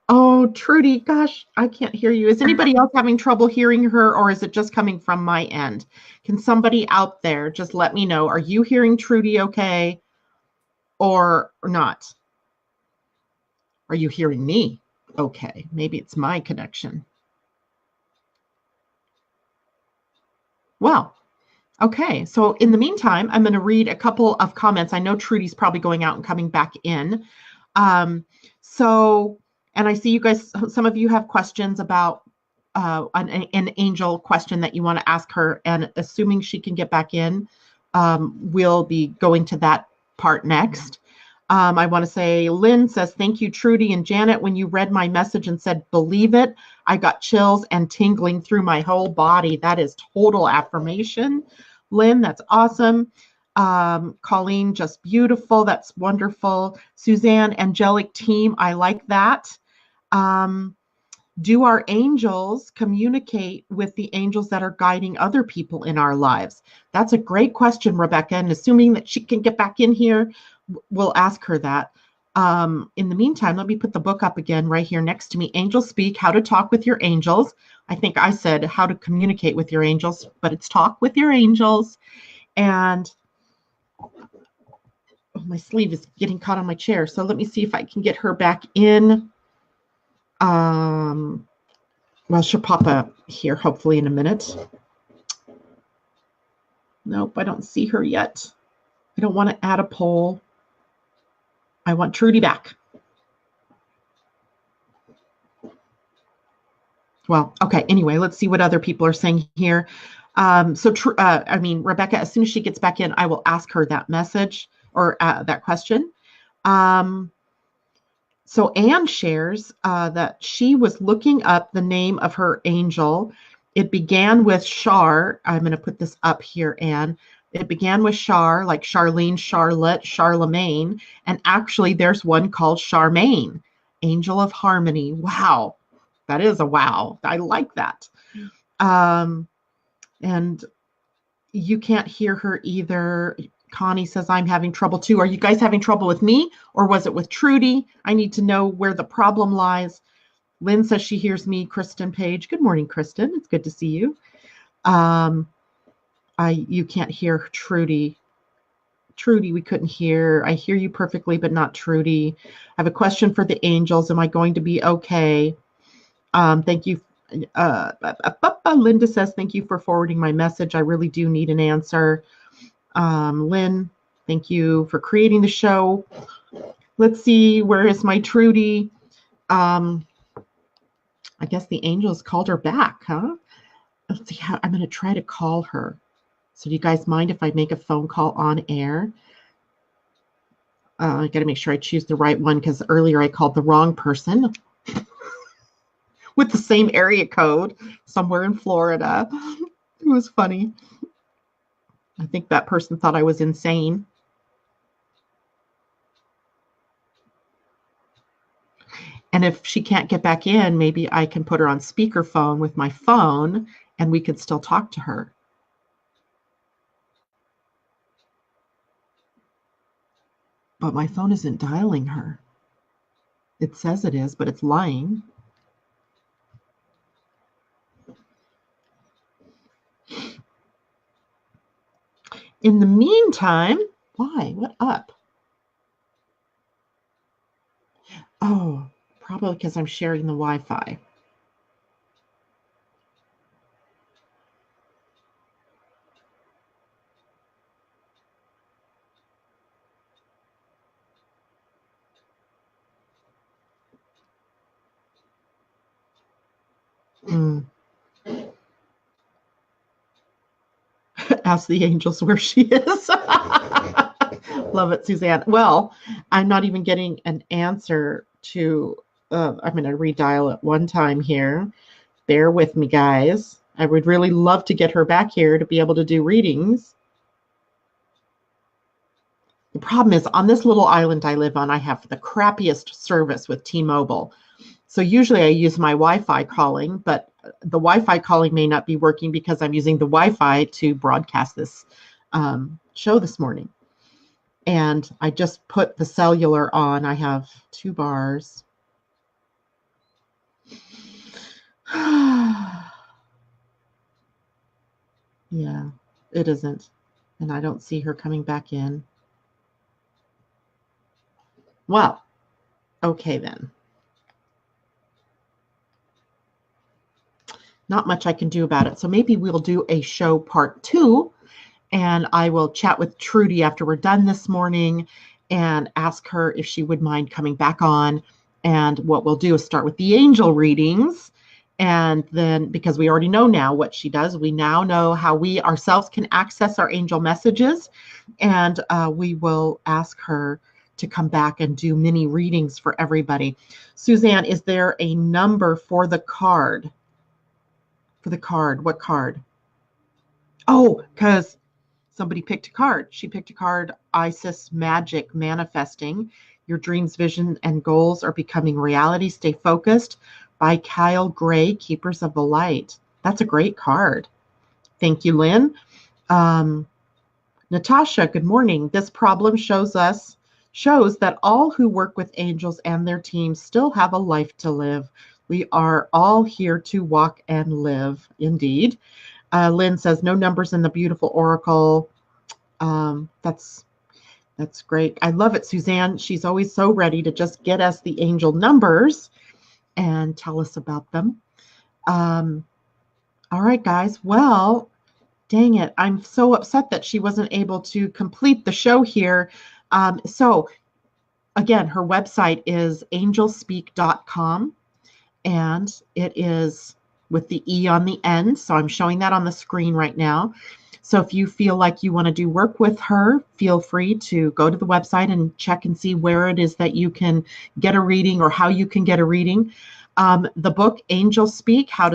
[SPEAKER 1] Oh, Trudy, gosh, I can't hear you. Is anybody else having trouble hearing her, or is it just coming from my end? Can somebody out there just let me know? Are you hearing Trudy okay or not? Are you hearing me okay? Maybe it's my connection. Well, okay. So in the meantime, I'm going to read a couple of comments. I know Trudy's probably going out and coming back in. And I see you guys, some of you have questions about an angel question that you want to ask her. And assuming she can get back in, we'll be going to that part next. I want to say, Lynn says, thank you, Trudy and Janet. When you read my message and said, believe it, I got chills and tingling through my whole body. That is total affirmation. Lynn, that's awesome. Colleen, just beautiful. That's wonderful. Suzanne, angelic team. I like that. Do our angels communicate with the angels that are guiding other people in our lives? That's a great question, Rebecca. And assuming that she can get back in here, we'll ask her that. In the meantime, let me put the book up again right here next to me. Angelspeake, How to Talk with Your Angels. I think I said how to communicate with your angels, but it's Talk with Your Angels. And my sleeve is getting caught on my chair. So let me see if I can get her back in. Well, she'll pop up here hopefully in a minute. Nope, I don't see her yet. I don't want to add a poll. I want Trudy back. Well, okay. Anyway, let's see what other people are saying here. Rebecca, as soon as she gets back in, I will ask her that message or that question. So Anne shares that she was looking up the name of her angel. It began with Char. I'm going to put this up here, Anne. It began with Char, like Charlene, Charlotte, Charlemagne. And actually, there's one called Charmaine, Angel of Harmony. Wow. That is a wow. I like that. And you can't hear her either. Connie says, I'm having trouble too. Are you guys having trouble with me, or was it with Trudy? I need to know where the problem lies. Lynn says she hears me. Kristen Page. Good morning, Kristen. It's good to see you. You can't hear Trudy. Trudy, we couldn't hear. I hear you perfectly, but not Trudy. I have a question for the angels. Am I going to be okay? Thank you. Linda says, thank you for forwarding my message. I really do need an answer. Lynn, thank you for creating the show. Let's see, where is my Trudy? I guess the angels called her back, huh? Let's see how I'm going to try to call her. So do you guys mind if I make a phone call on air? I got to make sure I choose the right one because earlier I called the wrong person with the same area code somewhere in Florida. It was funny. I think that person thought I was insane. And if she can't get back in, maybe I can put her on speakerphone with my phone and we could still talk to her. But my phone isn't dialing her. It says it is, but it's lying. In the meantime, why? What up? Oh, probably because I'm sharing the Wi-Fi. Ask the angels where she is. Love it, Suzanne. Well, I'm not even getting an answer to, I'm going to redial it one time here. Bear with me, guys. I would really love to get her back here to be able to do readings. The problem is on this little island I live on, I have the crappiest service with T-Mobile. So usually I use my Wi-Fi calling, but the Wi-Fi calling may not be working because I'm using the Wi-Fi to broadcast this show this morning. And I just put the cellular on. I have 2 bars. Yeah, it isn't. And I don't see her coming back in. Well, okay then. Not much I can do about it. So maybe we'll do a show part 2, and I will chat with Trudy after we're done this morning and ask her if she would mind coming back on. And what we'll do is start with the angel readings. And then, because we already know now what she does, we now know how we ourselves can access our angel messages. And we will ask her to come back and do mini readings for everybody. Suzanne, is there a number for the card? For the card, what card? Oh, because somebody picked a card. She picked a card, Isis Magic Manifesting. Your dreams, vision, and goals are becoming reality. Stay focused, by Kyle Gray, Keepers of the Light. That's a great card. Thank you, Lynn. Natasha, good morning. This problem shows that all who work with angels and their teams still have a life to live. We are all here to walk and live. Indeed. Lynn says, no numbers in the beautiful oracle. That's great. I love it, Suzanne. She's always so ready to just get us the angel numbers and tell us about them. All right, guys. Well, Dang it. I'm so upset that she wasn't able to complete the show here. So again, her website is angelspeake.com, and it is with the E on the end. So I'm showing that on the screen right now. So if you feel like you want to do work with her, feel free to go to the website and check and see where it is that you can get a reading or how you can get a reading. The book Angelspeake, how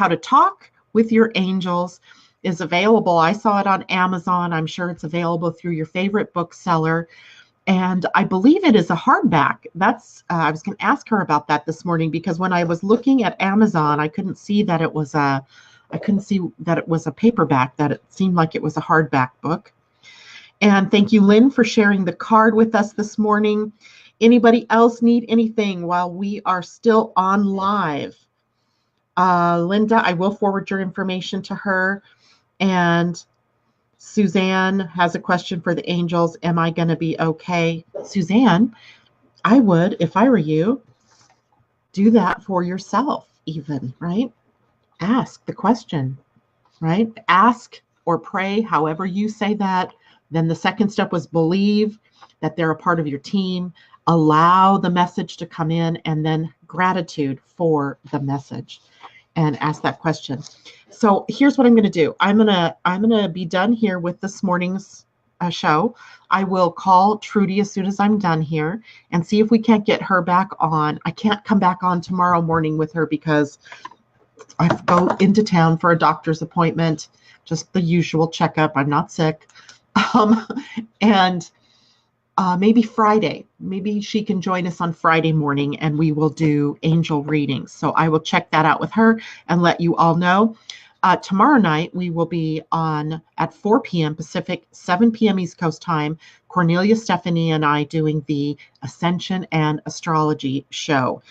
[SPEAKER 1] to talk with your angels, is available. I saw it on Amazon. I'm sure it's available through your favorite bookseller. And I believe it is a hardback. I was going to ask her about that this morning, because when I was looking at Amazon, I couldn't see that it was a paperback, that it seemed like it was a hardback book. And thank you, Lynn, for sharing the card with us this morning. Anybody else need anything while we are still on live? Linda, I will forward your information to her. And Suzanne has a question for the angels. Am I going to be okay? Suzanne, I would, if I were you, do that for yourself even, right? Ask the question, right? Ask or pray, however you say that. Then the second step was believe that they're a part of your team. Allow the message to come in, and then gratitude for the message, and ask that question. So here's what I'm going to do. I'm going to be done here with this morning's show. I will call Trudy as soon as I'm done here and see if we can't get her back on. I can't come back on tomorrow morning with her because I have to go into town for a doctor's appointment, just the usual checkup. I'm not sick. And maybe Friday. Maybe she can join us on Friday morning and we will do angel readings. So I will check that out with her and let you all know. Tomorrow night, we will be on at 4 p.m. Pacific, 7 p.m. East Coast time, Cornelia, Stephanie, and I doing the Ascension and Astrology show.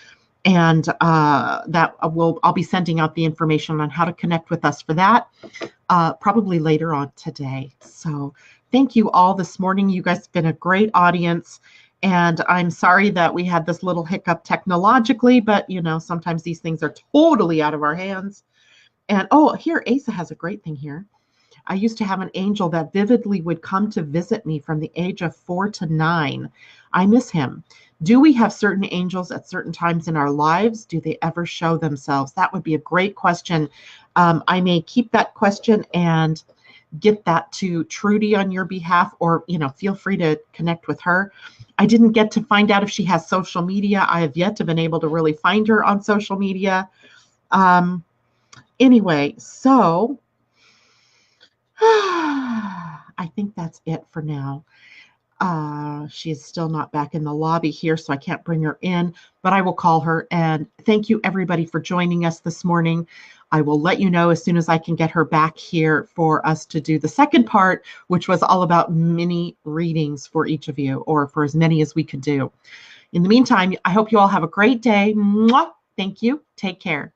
[SPEAKER 1] And I'll be sending out the information on how to connect with us for that, probably later on today. So thank you all this morning. You guys have been a great audience. And I'm sorry that we had this little hiccup technologically, but sometimes these things are totally out of our hands. And here, Asa has a great thing here. I used to have an angel that vividly would come to visit me from the age of 4 to 9. I miss him. Do we have certain angels at certain times in our lives? Do they ever show themselves? That would be a great question. I may keep that question and get that to Trudy on your behalf, or feel free to connect with her. I didn't get to find out if she has social media. I have yet to been able to really find her on social media. Anyway, so I think that's it for now. She is still not back in the lobby here, so I can't bring her in, but I will call her. And thank you, everybody, for joining us this morning. I will let you know as soon as I can get her back here for us to do the second part, which was all about mini readings for each of you, or for as many as we could do. In the meantime, I hope you all have a great day. Mwah! Thank you. Take care.